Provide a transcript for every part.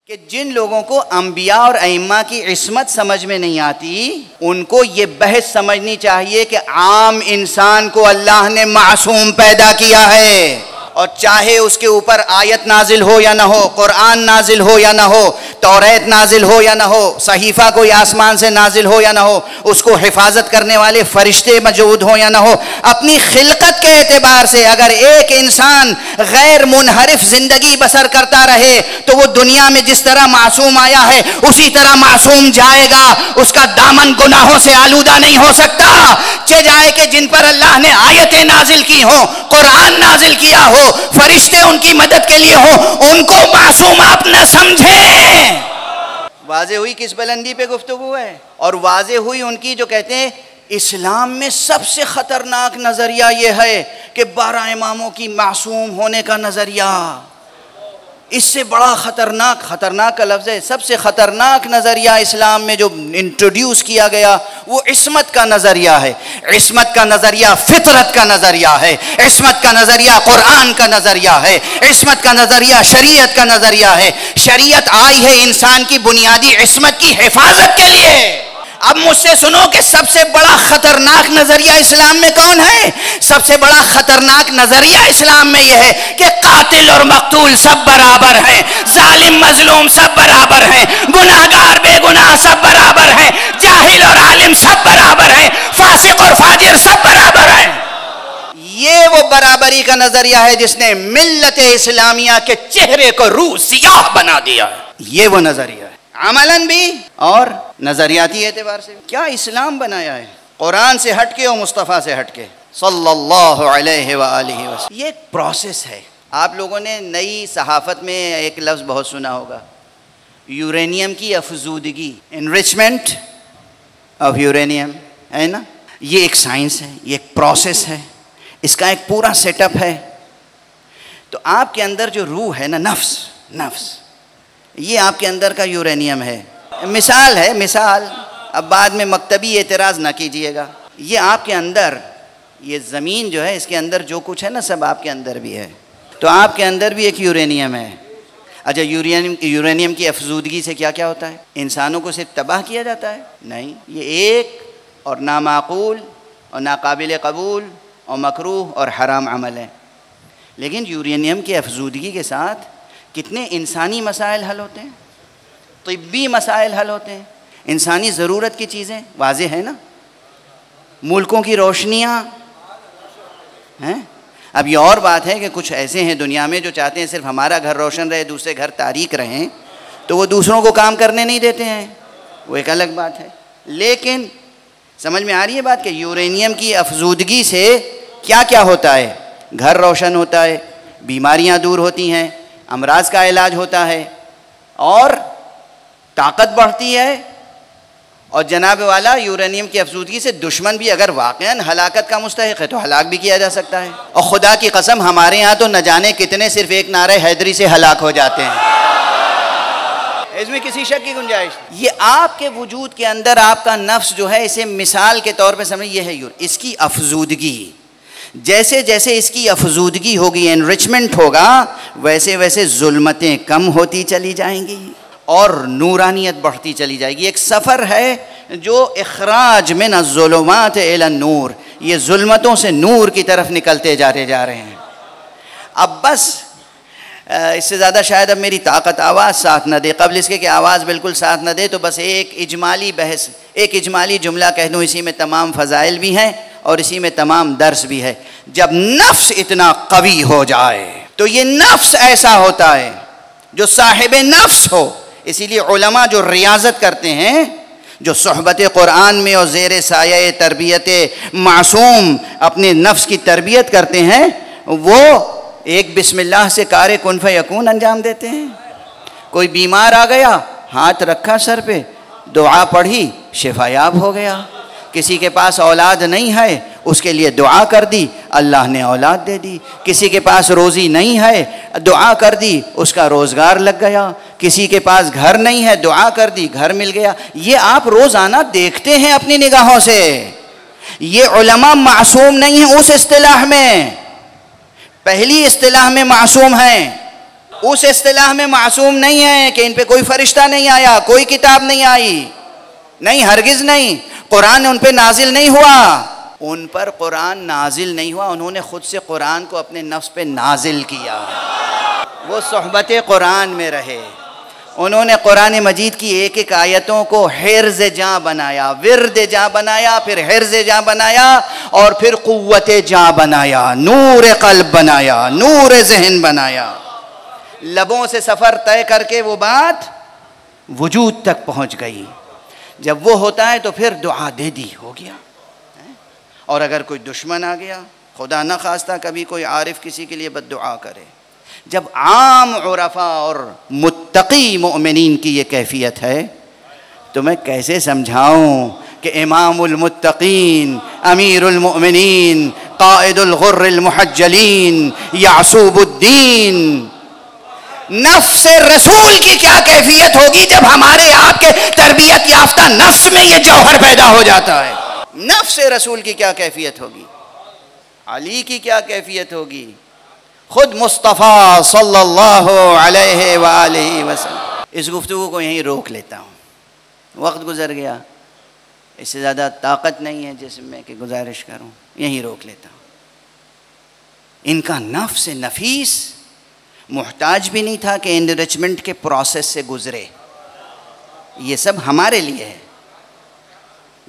कि जिन लोगों को अंबिया और अइम्मा की इस्मत समझ में नहीं आती, उनको ये बहस समझनी चाहिए कि आम इंसान को अल्लाह ने मासूम पैदा किया है, और चाहे उसके ऊपर आयत नाजिल हो या ना हो, कुरान नाजिल हो या ना हो, तौरात नाजिल हो या ना हो, सहीफ़ा कोई आसमान से नाजिल हो या ना हो, उसको हिफाजत करने वाले फरिश्ते मौजूद हो या ना हो, अपनी खिलकत के एतबार से अगर एक इंसान गैर मुनहरिफ जिंदगी बसर करता रहे तो वो दुनिया में जिस तरह मासूम आया है उसी तरह मासूम जाएगा। उसका दामन गुनाहों से आलूदा नहीं हो सकता। चे जाए कि जिन पर अल्लाह ने आयतें नाजिल की हो, कुरान नाजिल किया हो, फरिश्ते उनकी मदद के लिए हो, उनको मासूम आप न समझें। वाज़े हुई किस बुलंदी पे गुफ्तगू है, और वाज़े हुई उनकी जो कहते हैं इस्लाम में सबसे खतरनाक नजरिया यह है कि 12 इमामों की मासूम होने का नजरिया, इससे बड़ा खतरनाक का लफ्ज़ है, सबसे खतरनाक नज़रिया इस्लाम में जो इंट्रोड्यूस किया गया वो इस्मत का नज़रिया है। इस्मत का नज़रिया फितरत का नज़रिया है, इस्मत का नज़रिया कुरान का नज़रिया है, इस्मत का नज़रिया शरीयत का नज़रिया है। शरीयत आई है इंसान की बुनियादी इस्मत की हिफाजत के लिए। अब मुझसे सुनो कि सबसे बड़ा खतरनाक नजरिया इस्लाम में कौन है? सबसे बड़ा खतरनाक नजरिया इस्लाम में यह है कि कातिल और मकतूल सब बराबर हैं, जालिम मजलूम सब बराबर हैं, गुनाहगार बेगुनाह सब बराबर हैं, जाहिल और आलिम सब बराबर हैं, फासिक और फाजिर सब बराबर हैं। ये वो बराबरी का नजरिया है जिसने मिल्लत इस्लामिया के चेहरे को रूह सियाह बना दिया है। ये वो नजरिया है, अमलन भी और नजरियाती एतबार से। क्या इस्लाम बनाया है कुरान से हटके और मुस्तफ़ा से हटके सल्लल्लाहु अलैहि वआलिहि वसल्लम। ये एक प्रोसेस है। आप लोगों ने नई सहाफ़त में एक लफ्ज़ बहुत सुना होगा, यूरेनियम की अफजूदगी, इनरिचमेंट ऑफ यूरेनियम, है ना। ये एक साइंस है, ये एक प्रोसेस है, इसका एक पूरा सेटअप है। तो आपके अंदर जो रूह है ना, नफ्स, ये आपके अंदर का यूरेनियम है। मिसाल है, मिसाल, अब बाद में मकतबी एतराज़ ना कीजिएगा। ये आपके अंदर, ये ज़मीन जो है इसके अंदर जो कुछ है ना सब आपके अंदर भी है। तो आपके अंदर भी एक यूरेनियम है। अच्छा, यूरेनियम की अफजूदगी से क्या क्या होता है? इंसानों को सिर्फ तबाह किया जाता है? नहीं, ये एक और नामाकूल और नाकाबिल कबूल और मकरूह और हराम अमल है। लेकिन यूरेनियम की अफजूदगी के साथ कितने इंसानी मसाइल हल होते हैं, तिब्बी मसाइल हल होते हैं, इंसानी ज़रूरत की चीज़ें वाज़े है ना, मुल्कों की रोशनियाँ हैं। अब ये और बात है कि कुछ ऐसे हैं दुनिया में जो चाहते हैं सिर्फ हमारा घर रोशन रहे, दूसरे घर तारीक रहें, तो वो दूसरों को काम करने नहीं देते हैं, वो एक अलग बात है। लेकिन समझ में आ रही है बात कि यूरेनियम की अफजूदगी से क्या क्या होता है? घर रोशन होता है, बीमारियाँ दूर होती हैं, अमराज का इलाज होता है, और ताकत बढ़ती है। और जनाब वाला यूरेनियम की अफजूदगी से दुश्मन भी अगर वाक़ईन हलाकत का मुस्तहिक है तो हलाक भी किया जा सकता है। और खुदा की कसम हमारे यहाँ तो न जाने कितने सिर्फ एक नारे हैदरी से हलाक हो जाते हैं, इसमें किसी शक की गुंजाइश। ये आपके वजूद के अंदर आपका नफ्स जो है, इसे मिसाल के तौर पर समझिए, ये है इसकी अफजूदगी। जैसे जैसे इसकी अफजूदगी होगी, एनरिचमेंट होगा, वैसे वैसे जुल्मतें कम होती चली जाएंगी और नूरानियत बढ़ती चली जाएगी। एक सफ़र है जो इखराज मिन अज़्ज़ुलुमात इला नूर, ये जुल्मतों से नूर की तरफ निकलते जा रहे हैं। अब बस इससे ज़्यादा शायद अब मेरी ताकत आवाज़ साथ न दे। कबल इसके कि आवाज़ बिल्कुल साथ न दे तो बस एक इजमाली बहस, एक इजमाली जुमला कह दूँ, इसी में तमाम फ़ज़ाइल भी हैं और इसी में तमाम दर्स भी है। जब नफ्स इतना कवी हो जाए तो ये नफ्स ऐसा होता है जो साहिब नफ्स हो। इसीलिए उलमा जो रियाजत करते हैं, जो सोहबत कुरान में और ज़ेर साये तरबियत मासूम अपने नफ्स की तरबियत करते हैं, वो एक बिस्मिल्लाह से कारे कुन फयकून अंजाम देते हैं। कोई बीमार आ गया, हाथ रखा सर पे, दुआ पढ़ी, शिफायाब हो गया। किसी के पास औलाद नहीं है, उसके लिए दुआ कर दी, अल्लाह ने औलाद दे दी। किसी के पास रोज़ी नहीं है, दुआ कर दी, उसका रोज़गार लग गया। किसी के पास घर नहीं है, दुआ कर दी, घर मिल गया। ये आप रोज़ाना देखते हैं अपनी निगाहों से। ये उलमा मासूम नहीं है उस इस्तिलाह में, पहली इस्तिलाह में मासूम हैं, उस इस्तिलाह में मासूम नहीं है कि इन पे कोई फरिश्ता नहीं आया, कोई किताब नहीं आई, नहीं, हरगिज नहीं। कुरान उन पे नाजिल नहीं हुआ, उन पर कुरान नाजिल नहीं हुआ, उन्होंने खुद से कुरान को अपने नफ्स पे नाजिल किया। वो सोहबत कुरान में रहे, उन्होंने कुरान मजीद की एक एक आयतों को हिर्ज़ जाँ बनाया, विर्द जाँ बनाया, फिर हिर्ज़ जाँ बनाया, और फिर कुव्वत जाँ बनाया, नूर क़ल्ब बनाया, नूर ज़हन बनाया। लबों से सफ़र तय करके वो बात वजूद तक पहुँच गई। जब वो होता है तो फिर दुआ दे दी, हो गया। और अगर कोई दुश्मन आ गया, खुदा न खास्ता कभी कोई आरिफ किसी के लिए बद्दुआ करे, जब आम उरफा और मुत्तकी मोमिनीन की ये कैफियत है, तो मैं कैसे समझाऊं कि इमामुल मुत्तकीन, अमीरुल मोमिनीन, काइदुल गुर्रिल मुहज्जलीन, यासूबुद्दीन, नफ्स रसूल की क्या कैफियत होगी जब हमारे आपके तरबियत याफ्ता नफ्स में ये जौहर पैदा हो जाता है। नफ्स रसूल की क्या कैफियत होगी, अली की क्या कैफियत होगी, खुद मुस्तफ़ा सल्लल्लाहु अलैहि वालैहि वसल्लम। इस गुफ्तगू को यहीं रोक लेता हूँ, वक्त गुज़र गया, इससे ज़्यादा ताकत नहीं है जिसमें कि गुजारिश करूँ, यहीं रोक लेता हूँ। इनका नफ्स नफीस मुहताज भी नहीं था कि एनरिचमेंट के प्रोसेस से गुज़रे। ये सब हमारे लिए है,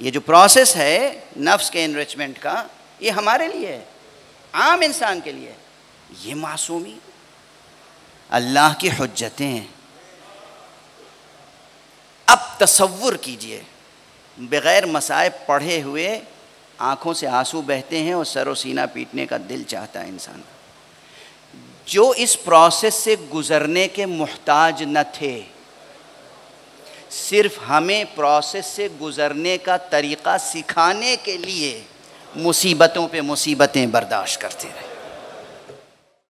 ये जो प्रोसेस है नफ्स के एनरिचमेंट का, ये हमारे लिए है, आम इंसान के लिए। ये मासूमी अल्लाह की हुज्जतें हैं। अब तसव्वुर कीजिए, बग़ैर मसाइब पढ़े हुए आँखों से आंसू बहते हैं और सरो सीना पीटने का दिल चाहता है इंसान। जो इस प्रोसेस से गुज़रने के मुहताज न थे, सिर्फ हमें प्रोसेस से गुज़रने का तरीक़ा सिखाने के लिए मुसीबतों पे मुसीबतें बर्दाश्त करते रहे।